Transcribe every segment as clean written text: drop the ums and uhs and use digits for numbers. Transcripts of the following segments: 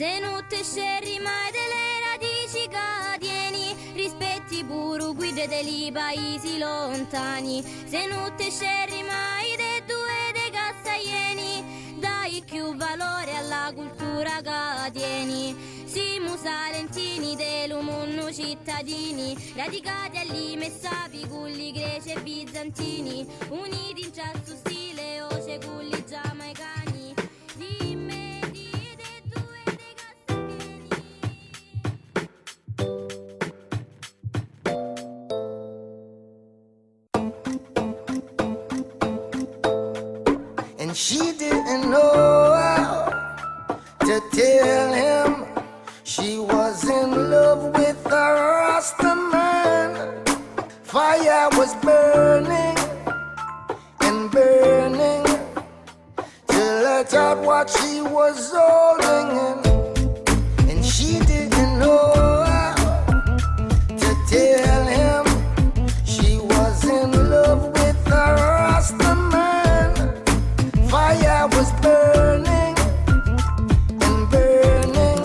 Se non te scerri mai delle radici cadieni, rispetti pure guide dei paesi lontani. Se non te scerri mai dei due dei castaglieni, dai più valore alla cultura che tieni. Siamo salentini dell'umunno cittadini, radicati all'i messapi culli greci e bizantini, uniti in ciascuno stile oce culli giamaicani. Dimmi di dei due dei castaglieni. And she didn't know how to tell him she was in love with a Rasta man. Fire was burning and burning till I thought what she was holding in. And she didn't know how to tell him she was in love with a Rasta man. Fire was burning and burning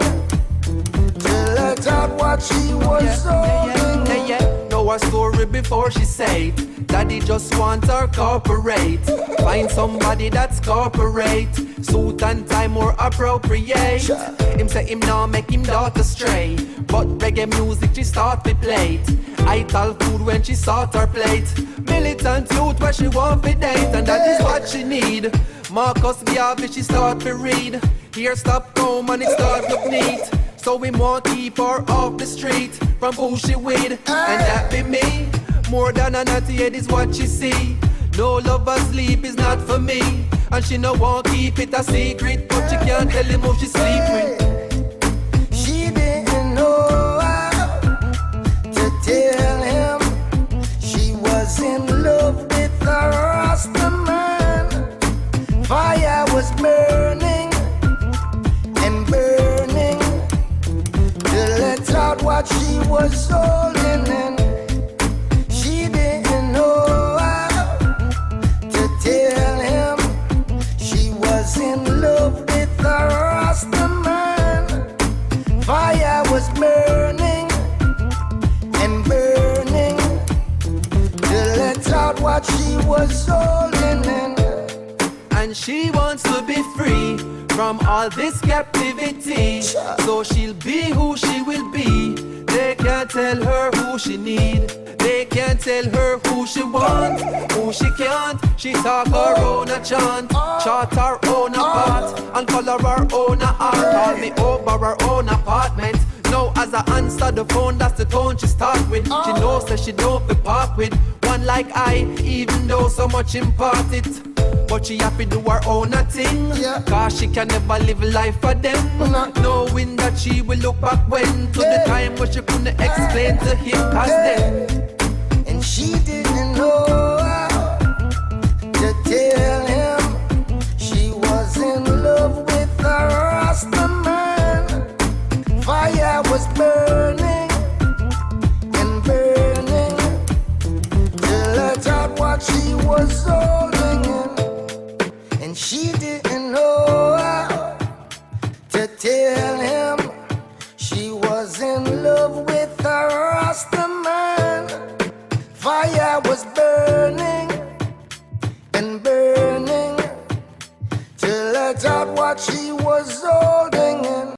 till I thought what she was holding in. Know her story before she said Daddy just want her corporate. Find somebody that's corporate, suit and tie more appropriate. Him say him now make him daughter stray, but reggae music she start to play. I tell food when she sort her plate. Militant youth where she want to date, and that is what she need. Marcus Garvey she start to read. Here stop home and it start look neat. So we want keep her off the street from bullshit weed, and that be me. More than a naughty head is what she see. No love or sleep is not for me, and she no want keep it a secret, but she can't tell him who she sleep with. She didn't know how to tell him she was in love with a Rasta man. Fire was burning and burning till I thought what she was holding in. She didn't know how to tell him she was in love with a Rasta man. Fire was burning and burning till I thought what she was holding in. And she wants to be free from all this captivity, so she'll be who she will be. They can't tell her who she need. They can't tell her who she want, who she can't. She talk her own a chant, chart her own a part, and color her own a art. Call me over her own apartment. Now as I answer the phone, that's the tone she start with. She knows that she don't be part with one like I, even though so much impart it. But she happy do her own a thing, cause she can never live life for them, knowing that she will look back when to the time but she couldn't explain to him cause then. And she didn't know how to tell him she was in love with a Rasta man. Fire was burning and burning till I thought what she was holding in. And she didn't know how to tell him she was in love with a Rasta man. Fire was burning and burning till I thought what she was holding in.